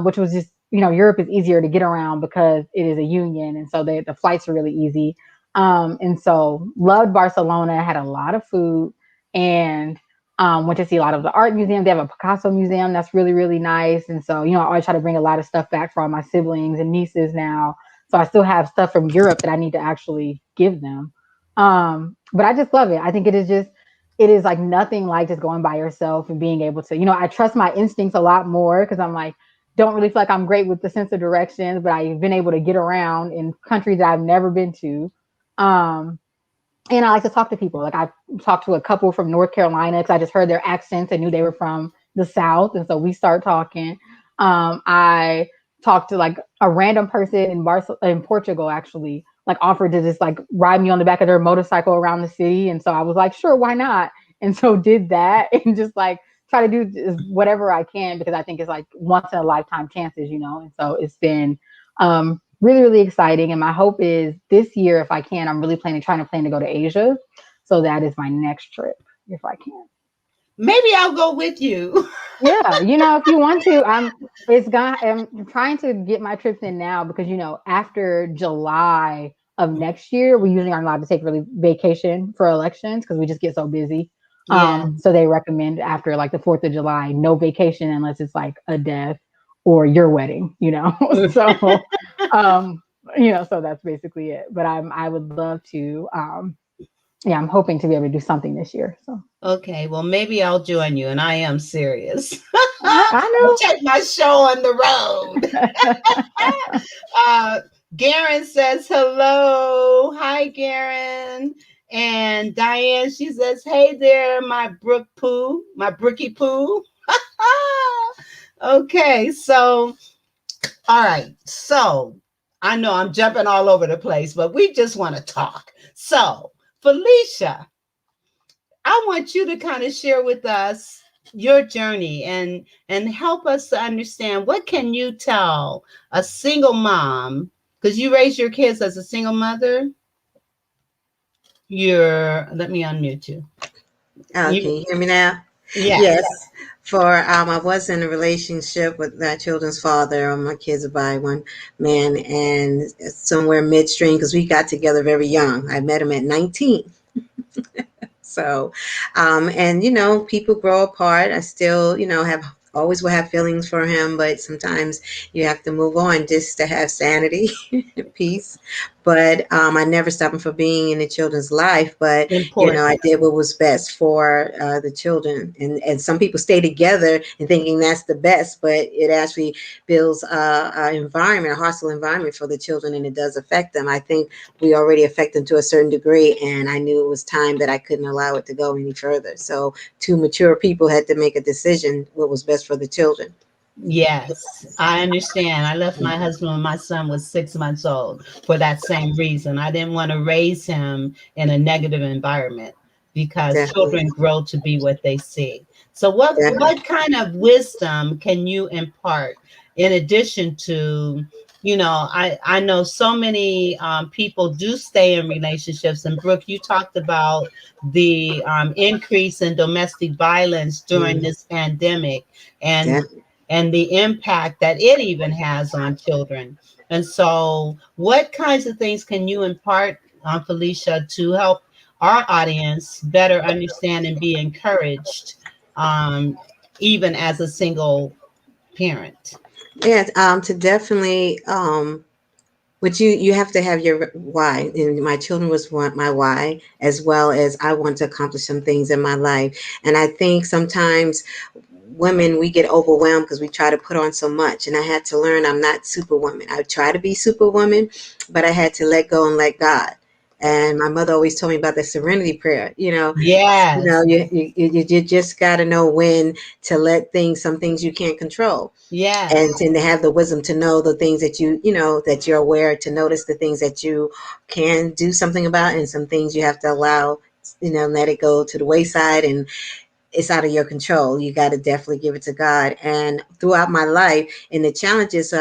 which was just Europe is easier to get around because it is a union, and so the flights are really easy. And so loved Barcelona. Had a lot of food, and went to see a lot of the art museum. They have a Picasso museum that's really really nice. And so I always try to bring a lot of stuff back for all my siblings and nieces now. So I still have stuff from Europe that I need to actually give them. But I just love it. I think it is like nothing like just going by yourself and being able to, I trust my instincts a lot more because I'm like, don't really feel like I'm great with the sense of directions, but I've been able to get around in countries that I've never been to. Um, and I like to talk to people. Like I talked to a couple from North Carolina because I just heard their accents and knew they were from the South. And so we start talking. I talked to like a random person in Portugal actually, like offered to just like ride me on the back of their motorcycle around the city. And so I was like, sure, why not? And so did that and just like try to do whatever I can because I think it's like once in a lifetime chances, And so it's been really, really exciting. And my hope is this year, if I can, I'm really trying to plan to go to Asia. So that is my next trip, if I can. Maybe I'll go with you. Yeah, if you want to, I'm trying to get my trips in now because after July of next year, we usually aren't allowed to take really vacation for elections because we just get so busy. Yeah. So they recommend after like the 4th of July, no vacation unless it's like a death or your wedding, So um, so that's basically it. But I would love to yeah, I'm hoping to be able to do something this year. So Okay, well, maybe I'll join you, and I am serious. I'll I take my show on the road. know. uh, Garen says hello. Hi, Garen. And Diane, she says, hey there, my Brooke Poo, my Brookie Poo. Okay, so, all right. So, I know I'm jumping all over the place, but we just want to talk. So, Felicia, I want you to kind of share with us your journey and help us to understand what can you tell a single mom because you raise your kids as a single mother. You're let me unmute you. Oh, can You you hear me now? yes. Yes. I was in a relationship with my children's father. My kids are by one man, and somewhere midstream because we got together very young. I met him at 19. So, and people grow apart. I still, have always will have feelings for him, but sometimes you have to move on just to have sanity and peace. But I never stopped him from being in the children's life. But Important. I did what was best for the children. And some people stay together and thinking that's the best, but it actually builds an environment, a hostile environment for the children, and it does affect them. I think we already affect them to a certain degree, and I knew it was time that I couldn't allow it to go any further. So two mature people had to make a decision what was best for the children. Yes, I understand. I left my husband when my son was 6 months old for that same reason. I didn't want to raise him in a negative environment because Definitely. children grow to be what they see. So what Definitely. kind of wisdom can you impart in addition to, I know so many people do stay in relationships. And Brooke, you talked about the increase in domestic violence during Mm, this pandemic. And definitely. and the impact that it even has on children. And so, what kinds of things can you impart, Felicia, to help our audience better understand and be encouraged, um, even as a single parent? Yeah, to definitely but you have to have your why, and my children was my why, as well as I want to accomplish some things in my life. And I think sometimes women, we get overwhelmed because we try to put on so much, and I had to learn I'm not superwoman. I try to be superwoman, but I had to let go and let God. And my mother always told me about the Serenity Prayer. Yes. You just got to know when to let some things you can't control, Yes. and to have the wisdom to know the things that that you're aware, to notice the things that you can do something about, and some things you have to allow, let it go to the wayside, and it's out of your control. You got to definitely give it to God. And throughout my life and the challenges,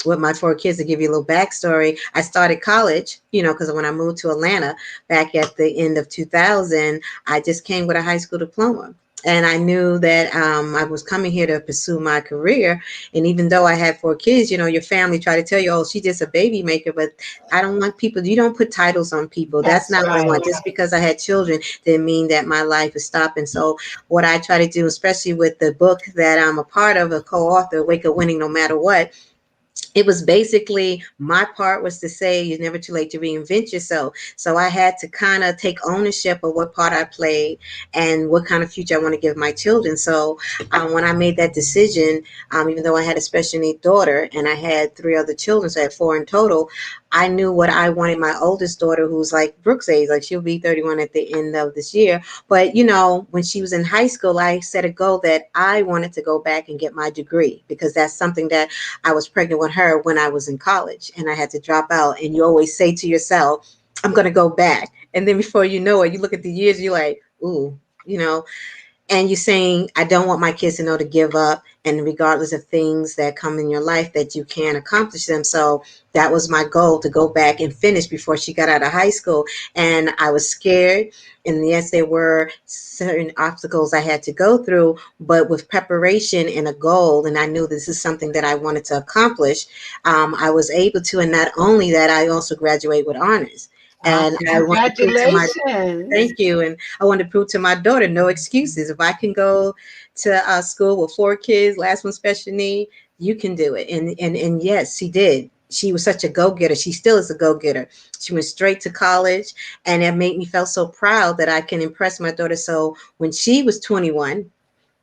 with my 4 kids, to give you a little backstory, I started college, because when I moved to Atlanta back at the end of 2000, I just came with a high school diploma. And I knew that I was coming here to pursue my career. And even though I had 4 kids, your family tried to tell you, oh, she's just a baby maker. But I don't want people, you don't put titles on people. That's That's not what I right. want. Just because I had children didn't mean that my life is stopping. So what I try to do, especially with the book that I'm a part of, a co-author, Wake Up Winning No Matter What, it was basically, my part was to say you're never too late to reinvent yourself. So I had to kind of take ownership of what part I played and what kind of future I want to give my children. So when I made that decision, even though I had a special need daughter and I had 3 other children, so I had 4 in total, I knew what I wanted my oldest daughter, who's like Brooke's age, like she'll be 31 at the end of this year. But, when she was in high school, I set a goal that I wanted to go back and get my degree, because that's something that I was pregnant with her when I was in college and I had to drop out. And you always say to yourself, I'm going to go back. And then before you know it, you look at the years, you're like, ooh, and you're saying, I don't want my kids to know to give up, and regardless of things that come in your life, that you can accomplish them. So that was my goal, to go back and finish before she got out of high school. And I was scared. And yes, there were certain obstacles I had to go through, but with preparation and a goal, and I knew this is something that I wanted to accomplish, I was able to. And not only that, I also graduated with honors. And Awesome. I want to prove to my Congratulations. Thank you. And I want to prove to my daughter, no excuses. If I can go to school with 4 kids, last one special need, you can do it. And yes, she did. She was such a go-getter. She still is a go-getter. She went straight to college, and it made me feel so proud that I can impress my daughter. So when she was 21,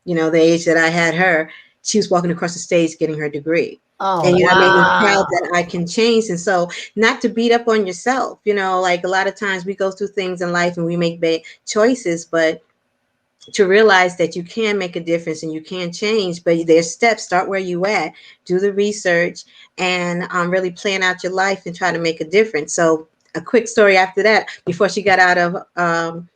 the age that I had her, she was walking across the stage getting her degree. Oh, And that made me proud wow. that I can change. And so, not to beat up on yourself, like a lot of times we go through things in life and we make bad choices, but to realize that you can make a difference and you can change, but there's steps. Start where you at, do the research, and really plan out your life and try to make a difference. So a quick story after that, before she got out of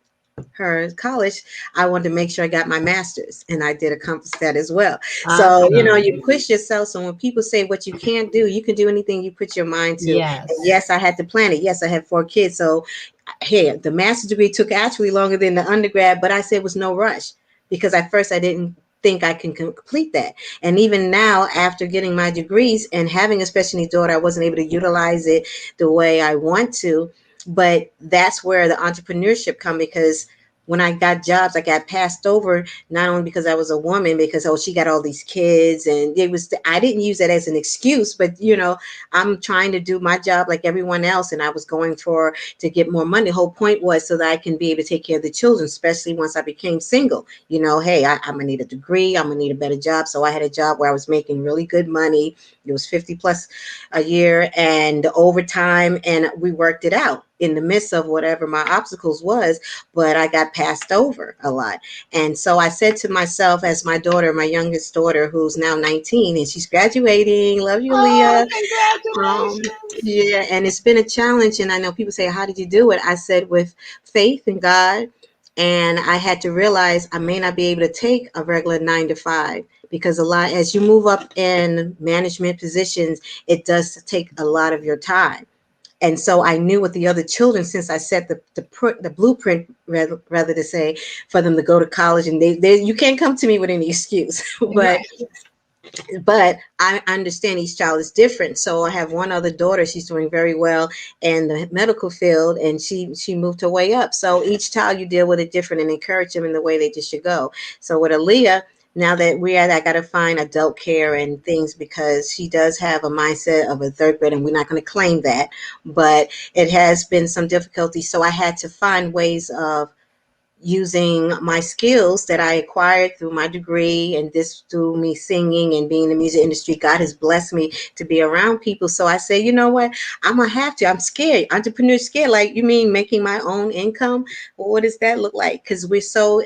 her college, I wanted to make sure I got my master's, and I did accomplish that as well. So, Awesome. you push yourself. So when people say what you can't do, you can do anything you put your mind to. And Yes. yes, I had to plan it. Yes, I had 4 kids. So hey, the master's degree took actually longer than the undergrad, but I said it was no rush, because at first I didn't think I can complete that. And even now, after getting my degrees and having a special needs daughter, I wasn't able to utilize it the way I want to. But that's where the entrepreneurship come, because when I got jobs, I got passed over, not only because I was a woman, because, oh, she got all these kids. And I didn't use that as an excuse, but, I'm trying to do my job like everyone else. And I was going to get more money. The whole point was so that I can be able to take care of the children, especially once I became single. Hey, I'm gonna need a degree, I'm gonna need a better job. So I had a job where I was making really good money. It was 50 plus a year, and overtime, and we worked it out in the midst of whatever my obstacles was. But I got passed over a lot. And so I said to myself, as my daughter, my youngest daughter, who's now 19 and she's graduating, love you, Oh, Leah. um, congratulations. yeah, and it's been a challenge. And I know people say, how did you do it? I said, with faith in God. And I had to realize I may not be able to take a regular 9 to 5, because a lot, as you move up in management positions, it does take a lot of your time. And so I knew with the other children, since I set the blueprint, rather to say, for them to go to college, and you can't come to me with any excuse. but Right. but I understand each child is different. So I have one other daughter. She's doing very well in the medical field, and she moved her way up. So each child, you deal with it different and encourage them in the way they just should go. So with Aaliyah, now that I got to find adult care and things, because she does have a mindset of a third grade, and we're not going to claim that, but it has been some difficulty. So I had to find ways of using my skills that I acquired through my degree and this through me singing and being in the music industry. God has blessed me to be around people. So I say, you know what? I'm going to have to. I'm scared. Entrepreneur scared. Like, you mean making my own income? Well, what does that look like? Because we're so,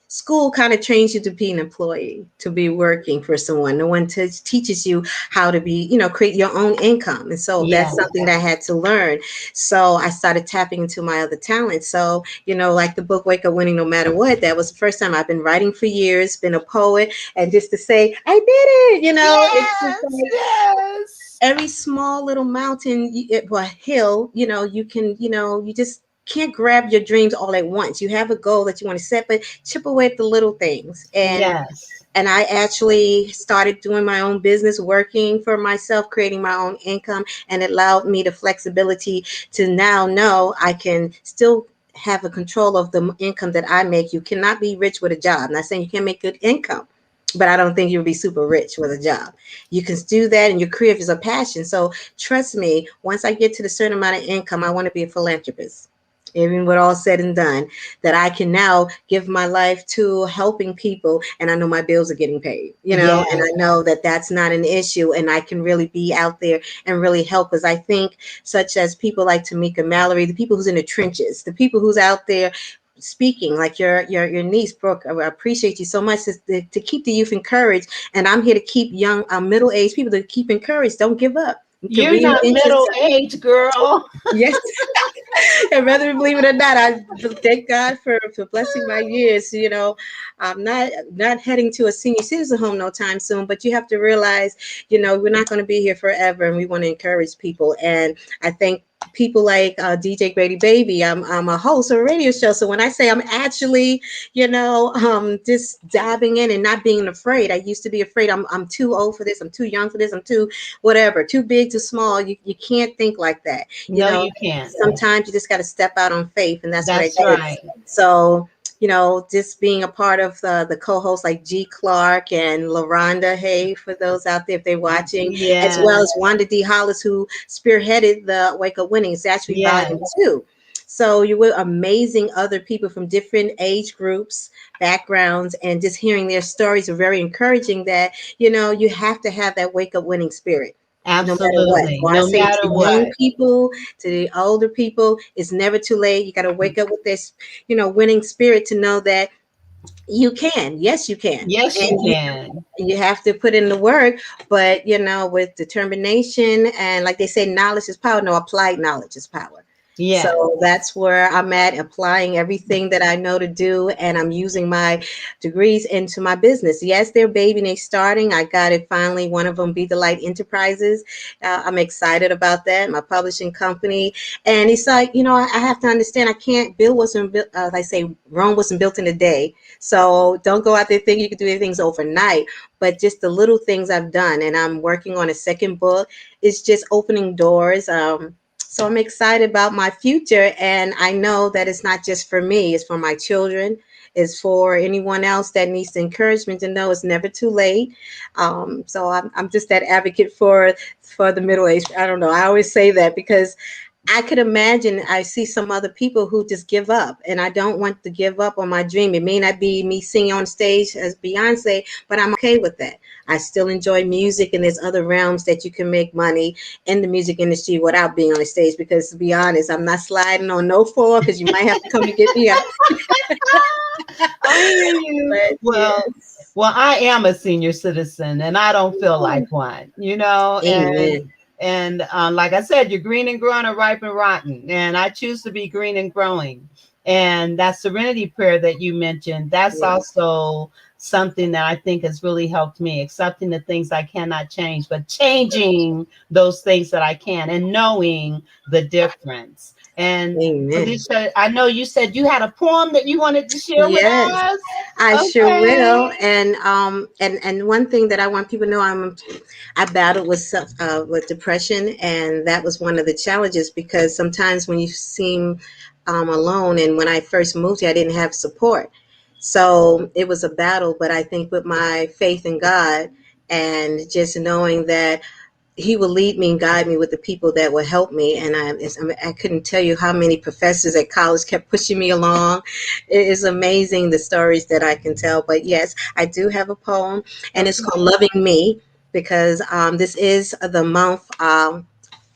school kind of trains you to be an employee, to be working for someone. No one teaches you how to be, create your own income. And so Yeah. that's something that I had to learn. So I started tapping into my other talents. So, like the book Wake Up Winning No Matter What, that was the first time. I've been writing for years, been a poet. And just to say, I did it, it's just Yes. like Yes. every small little mountain, well, hill, you can, you just can't grab your dreams all at once. You have a goal that you want to set, but chip away at the little things. Yes. And I actually started doing my own business, working for myself, creating my own income, and it allowed me the flexibility to now know I can still have a control of the income that I make. You cannot be rich with a job. I'm not saying you can't make good income, but I don't think you'll be super rich with a job. You can do that, and your career is a passion. So trust me, once I get to the certain amount of income, I want to be a philanthropist. Even with all said and done, that I can now give my life to helping people, and I know my bills are getting paid, Yes. and I know that that's not an issue, and I can really be out there and really help. Because I think, such as people like Tamika Mallory, the people who's in the trenches, the people who's out there speaking, like your niece Brooke, I appreciate you so much to keep the youth encouraged, and I'm here to keep young, middle-aged people to keep encouraged. Don't give up. You can You're not reinvent middle yourself. age, girl. Yes. And whether you believe it or not, I thank God for blessing my years. I'm not heading to a senior citizen home no time soon, but you have to realize, we're not going to be here forever, and we want to encourage people. And I think people like DJ Grady Baby. I'm a host of a radio show, so when I say I'm actually, just diving in and not being afraid. I used to be afraid. I'm too old for this. I'm too young for this. I'm too whatever, too big, too small. You can't think like that. No, you can't. Sometimes you just got to step out on faith, and that's what I That's did. right. So, just being a part of the co-hosts like G. Clark and LaRonda Hay, for those out there if they're watching, as Yes. well as Wanda D. Hollis, who spearheaded the Wake Up Winning. It's actually Yes. volume 2. So you were amazing other people from different age groups, backgrounds, and just hearing their stories are very encouraging that, you have to have that wake up winning spirit. No matter what. Absolutely. So I No say matter to what. young people, to the older people, it's never too late. You got to wake up with this, winning spirit to know that you can. Yes, you can. Yes, you And can. you have to put in the work, but with determination, and like they say, knowledge is power. No, applied knowledge is power. Yes. So that's where I'm at, applying everything that I know to do, and I'm using my degrees into my business. Yes, they're baby and they're starting. I got it finally. One of them, Be the Light Enterprises. I'm excited about that. My publishing company, and it's like, I have to understand. I can't build wasn't built. Like I say, Rome wasn't built in a day. So don't go out there thinking you can do things overnight. But just the little things I've done, and I'm working on a second book. It's just opening doors. So I'm excited about my future, and I know that it's not just for me, it's for my children, it's for anyone else that needs the encouragement to know it's never too late. So I'm just that advocate for the middle age. I don't know. I always say that because I could imagine I see some other people who just give up, and I don't want to give up on my dream. It may not be me singing on stage as Beyonce, but I'm okay with that. I still enjoy music, and there's other realms that you can make money in the music industry without being on the stage. Because to be honest, I'm not sliding on no floor because you might have to come and get me up. I hear you. But yes, Well, I am a senior citizen, and I don't feel like one, amen. and like I said, you're green and growing or ripe and rotten, and I choose to be green and growing. And that Serenity Prayer that you mentioned, that's Yes, also something that I think has really helped me, accepting the things I cannot change, but changing those things that I can, and knowing the difference. And amen. Felicia, I know you said you had a poem that you wanted to share with Yes, us. I sure Okay. will. And one thing that I want people to know, I battled with depression, and that was one of the challenges, because sometimes when you seem alone, and when I first moved here, I didn't have support, so it was a battle. But I think with my faith in God, and just knowing that he will lead me and guide me with the people that will help me. And I couldn't tell you how many professors at college kept pushing me along. It is amazing the stories that I can tell. But yes, I do have a poem, and it's called Okay. Loving Me, because this is the month,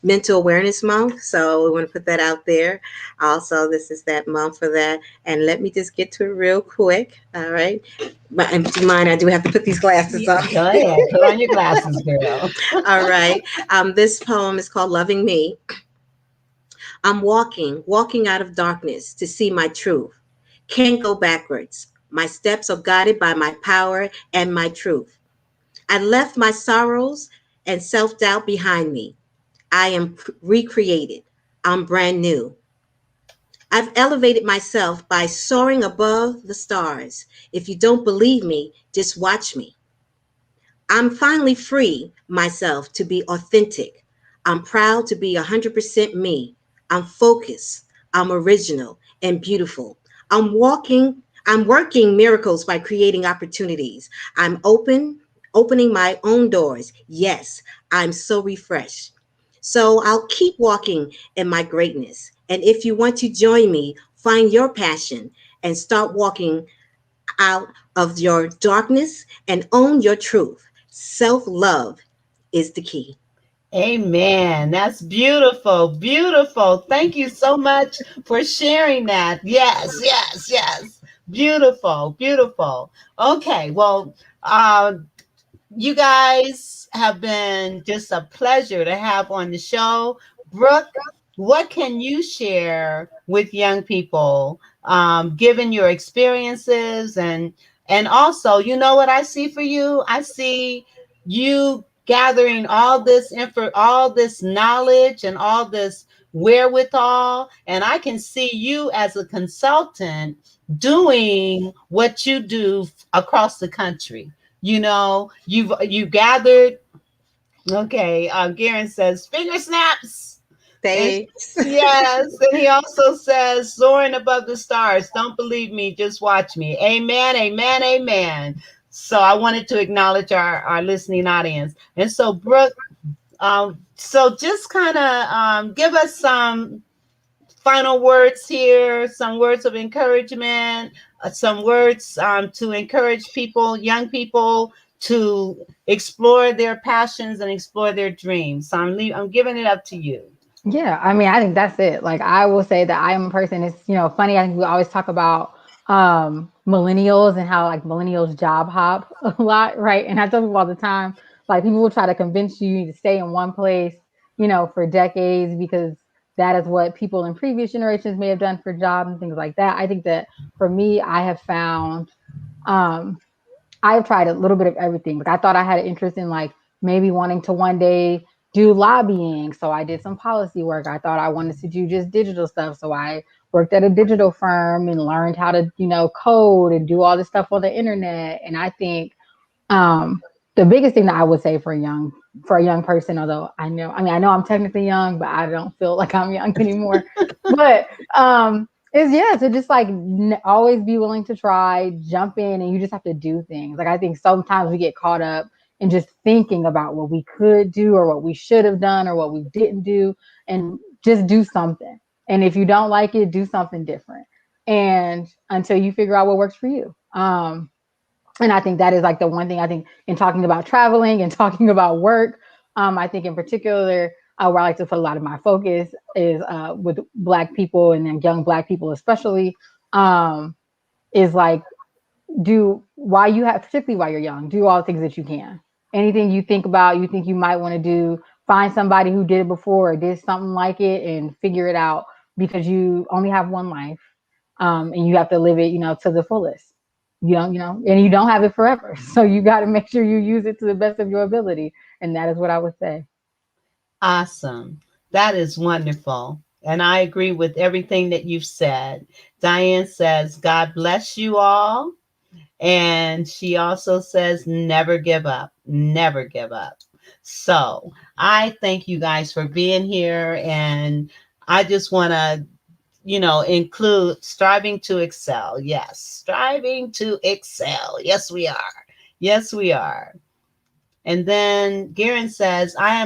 Mental Awareness Month. So we want to put that out there. Also, this is that month for that. And let me just get to it real quick. All right. But do you mind? I do have to put these glasses on. Go ahead. Put on your glasses, girl. All right. This poem is called Loving Me. I'm walking out of darkness to see my truth. Can't go backwards. My steps are guided by my power and my truth. I left my sorrows and self doubt behind me. I am recreated. I'm brand new. I've elevated myself by soaring above the stars. If you don't believe me, just watch me. I'm finally free myself to be authentic. I'm proud to be 100% me. I'm focused. I'm original and beautiful. I'm working miracles by creating opportunities. Opening my own doors. Yes, I'm so refreshed. So I'll keep walking in my greatness. And if you want to join me, find your passion and start walking out of your darkness and own your truth. Self love is the key. Amen. That's beautiful. Beautiful. Thank you so much for sharing that. Yes, yes, yes. Beautiful. Beautiful. Okay. Well, you guys have been just a pleasure to have on the show. Brooke, what can you share with young people, given your experiences, and also, you know what I see for you? I see you gathering all this knowledge and all this wherewithal, and I can see you as a consultant doing what you do across the country. You gathered. Okay, Garen says finger snaps. And Thanks. yes, and he also says soaring above the stars. Don't believe me, just watch me. Amen, amen, amen. So I wanted to acknowledge our listening audience. And so Brooke, so just kind of give us some final words here, some words of encouragement, some words to encourage people, young people, to explore their passions and explore their dreams. So I'm giving it up to you. Yeah, I mean, I think that's it. Like, I will say that I am a person. It's funny. I think we always talk about millennials and how like millennials job hop a lot, right? And I tell people all the time, like people will try to convince you to stay in one place, for decades because that is what people in previous generations may have done for jobs and things like that. I think that for me, I have found um I've tried a little bit of everything. Like I thought I had an interest in like maybe wanting to one day do lobbying. So I did some policy work. I thought I wanted to do just digital stuff. So I worked at a digital firm and learned how to, code and do all this stuff on the internet. And I think um, the biggest thing that I would say for a young person, although I know I'm technically young, but I don't feel like I'm young anymore. But is yeah, to just like always be willing to try, jump in, and you just have to do things. Like I think sometimes we get caught up in just thinking about what we could do or what we should have done or what we didn't do, and just do something. And if you don't like it, do something different. And until you figure out what works for you. And I think that is like the one thing I think in talking about traveling and talking about work. I think in particular, where I like to put a lot of my focus is with Black people and then young Black people, especially, is like do while you have, particularly while you're young, do all the things that you can. Anything you think about, you think you might want to do, find somebody who did it before or did something like it and figure it out because you only have one life, and you have to live it, to the fullest. And you don't have it forever. So you got to make sure you use it to the best of your ability. And that is what I would say. Awesome. That is wonderful. And I agree with everything that you've said. Diane says, God bless you all. And she also says, never give up, never give up. So I thank you guys for being here. And I just want to, include striving to excel. Yes, striving to excel. Yes, we are. Yes, we are. And then Garen says, whose I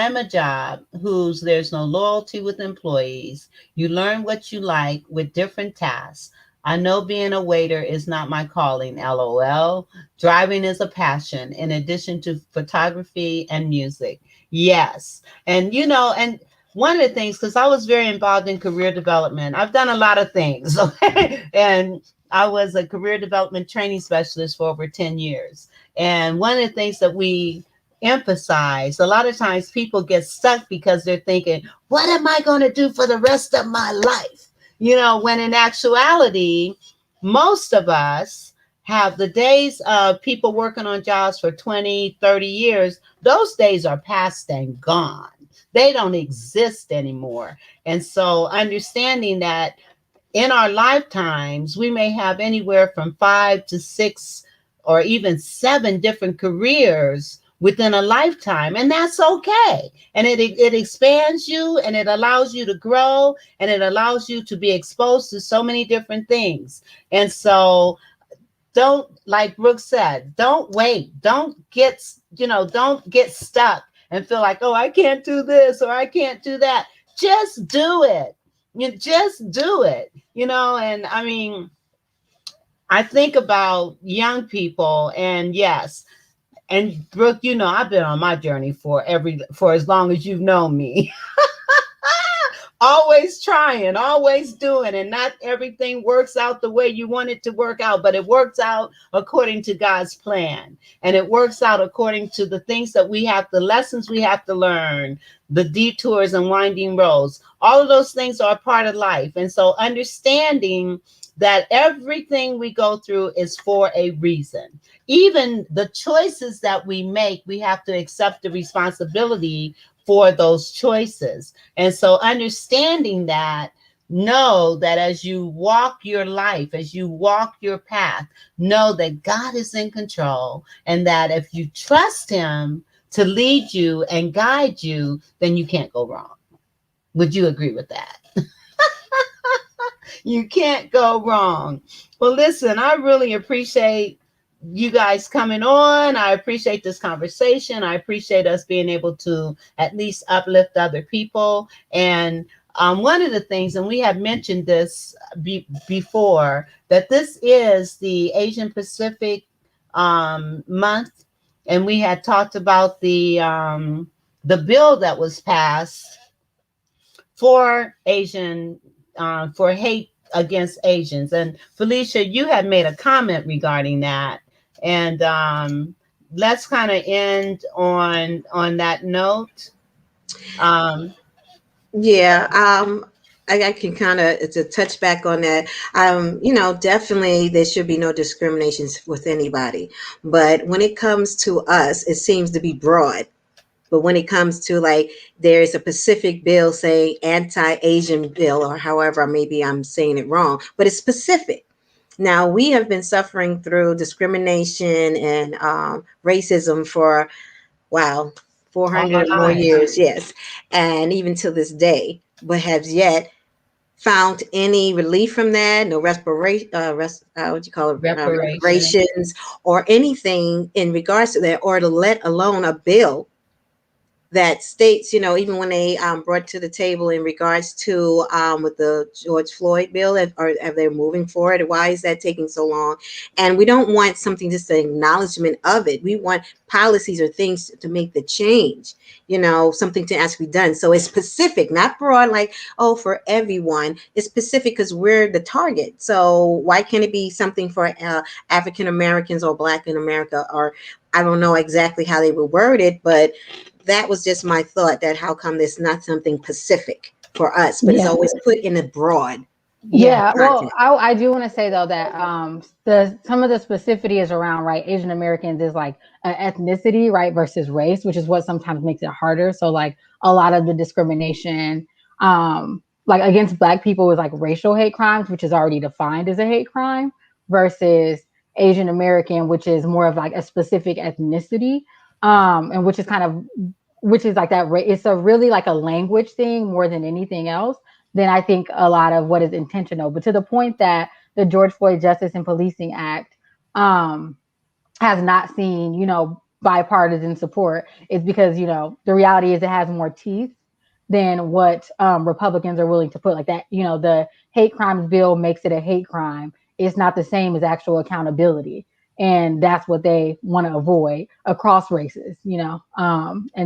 am a job whose there's no loyalty with employees. You learn what you like with different tasks. I know being a waiter is not my calling, LOL. Driving is a passion in addition to photography and music. Yes. And, and one of the things, because I was very involved in career development, I've done a lot of things. Okay? And I was a career development training specialist for over 10 years. And one of the things that we emphasize, a lot of times people get stuck because they're thinking, what am I going to do for the rest of my life? When in actuality, most of us have the days of people working on jobs for 20, 30 years. Those days are past and gone. They don't exist anymore. And so understanding that in our lifetimes, we may have anywhere from 5 to 6 or even 7 different careers within a lifetime, and that's okay. And it expands you, and it allows you to grow, and it allows you to be exposed to so many different things. And so don't, like Brooke said, don't wait. Don't get stuck and feel like, oh, I can't do this or I can't do that. Just do it. You just do it. And I mean, I think about young people, and yes, and Brooke, I've been on my journey for as long as you've known me. Always trying, always doing, and not everything works out the way you want it to work out, but it works out according to God's plan. And it works out according to the things that the lessons we have to learn, the detours and winding roads. All of those things are a part of life. And so understanding that everything we go through is for a reason. Even the choices that we make, we have to accept the responsibility for those choices. And so understanding that, know that as you walk your life, as you walk your path, know that God is in control, and that if you trust him to lead you and guide you, then you can't go wrong. Would you agree with that? You can't go wrong. Well, listen, I really appreciate you guys coming on. I appreciate this conversation. I appreciate us being able to at least uplift other people. And one of the things, and we have mentioned this before, that this is the Asian Pacific month, and we had talked about the bill that was passed for for hate against Asians. And Felicia, you had made a comment regarding that. And let's kind of end on that note. Yeah, I can kind of, it's a touch back on that. Definitely there should be no discriminations with anybody. But when it comes to us, it seems to be broad. But when it comes to, like, there is a specific bill, say anti-Asian bill, or however, maybe I'm saying it wrong, but it's specific. Now, we have been suffering through discrimination and racism for, wow, All 400 our or more lives. years, yes. And even to this day, but have yet found any relief from that, no respiration, what you call it, Reparation. reparations or anything in regards to that, or to let alone a bill that states, even when they brought to the table in regards to with the George Floyd bill, or are they moving forward? Why is that taking so long? And we don't want something, just an acknowledgement of it. We want policies or things to make the change, something to actually be done. So it's specific, not broad, like, oh, for everyone. It's specific because we're the target. So why can't it be something for African Americans or Black in America? Or I don't know exactly how they would word it, but that was just my thought, that how come there's not something Pacific for us, but it's Yeah. always put in a broad Yeah. Yeah, well, content. I do want to say though that some of the specificity is around, right. Asian Americans is like an ethnicity, right, versus race, which is what sometimes makes it harder. So like a lot of the discrimination, like against Black people is like racial hate crimes, which is already defined as a hate crime, versus Asian American, which is more of like a specific ethnicity, and which is like that. It's a really like a language thing more than anything else than I think a lot of what is intentional. But to the point that the George Floyd Justice and Policing Act, um, has not seen, bipartisan support is because, the reality is it has more teeth than what Republicans are willing to put. Like that, the hate crimes bill makes it a hate crime. It's not the same as actual accountability. And that's what they want to avoid across races, and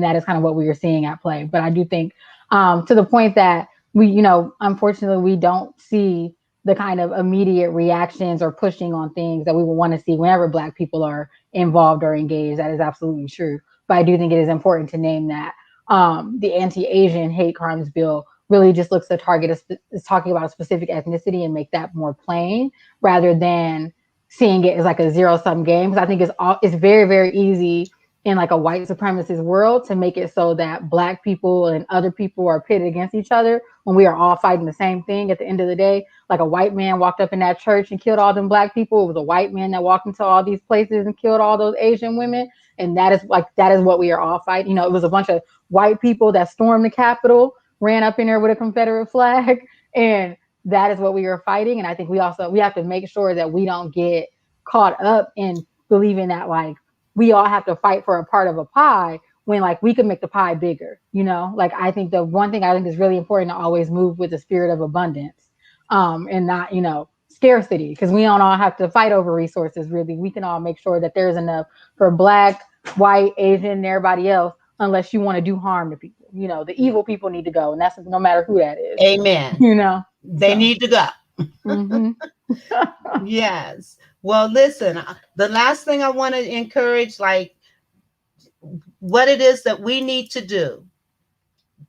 that is kind of what we are seeing at play. But I do think to the point that we, unfortunately, we don't see the kind of immediate reactions or pushing on things that we would want to see whenever Black people are involved or engaged. That is absolutely true. But I do think it is important to name that the anti-Asian hate crimes bill really just looks to target is talking about a specific ethnicity and make that more plain rather than seeing it as like a zero-sum game. Because I think it's very, very easy in like a white supremacist world to make it so that Black people and other people are pitted against each other when we are all fighting the same thing at the end of the day. Like a white man walked up in that church and killed all them Black people. It was a white man that walked into all these places and killed all those Asian women. And that is what we are all fighting. It was a bunch of white people that stormed the Capitol, ran up in there with a Confederate flag, and that is what we are fighting. And I think we have to make sure that we don't get caught up in believing that like we all have to fight for a part of a pie when like we can make the pie bigger. Like I think the one thing I think is really important to always move with the spirit of abundance, and not scarcity, because we don't all have to fight over resources. Really, we can all make sure that there's enough for Black, white, Asian, and everybody else, unless you want to do harm to people. The evil people need to go, and that's no matter who that is. Amen. They need to go. Mm-hmm. Yes. Well, listen, the last thing I want to encourage, like what it is that we need to do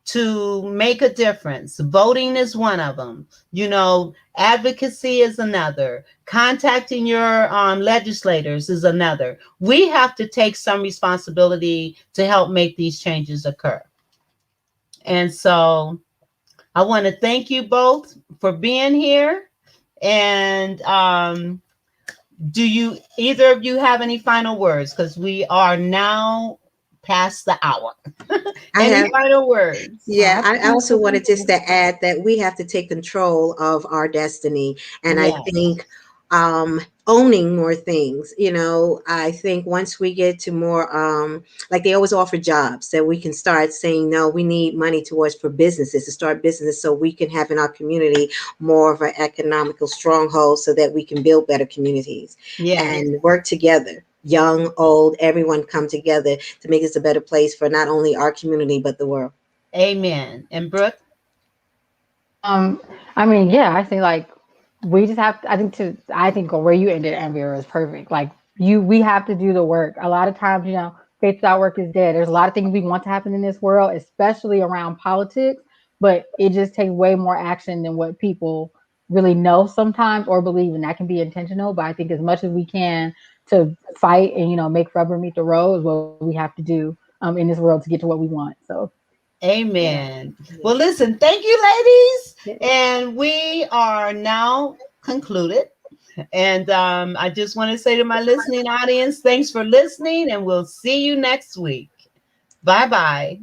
to make a difference. Voting is one of them. Advocacy is another. Contacting your legislators is another. We have to take some responsibility to help make these changes occur. And so I want to thank you both for being here. And do either of you have any final words? Because we are now past the hour. Any final words? Yeah, I also wanted just to add that we have to take control of our destiny. And Yes. I think owning more things, I think once we get to more, like they always offer jobs, that we can start saying, no, we need money towards for businesses to start businesses so we can have in our community more of an economical stronghold so that we can build better communities and work together. Young, old, everyone come together to make this a better place for not only our community, but the world. Amen. And Brooke? I mean, yeah, I think like we just have to, I think where you ended, Vera, is perfect. Like we have to do the work. A lot of times, faith without work is dead. There's a lot of things we want to happen in this world, especially around politics, but it just takes way more action than what people really know sometimes or believe, and that can be intentional. But I think as much as we can to fight and make rubber meet the road is what we have to do in this world to get to what we want. So amen. Yeah. Well, listen, thank you, ladies. And we are now concluded. And I just want to say to my listening audience, thanks for listening, and we'll see you next week. Bye-bye.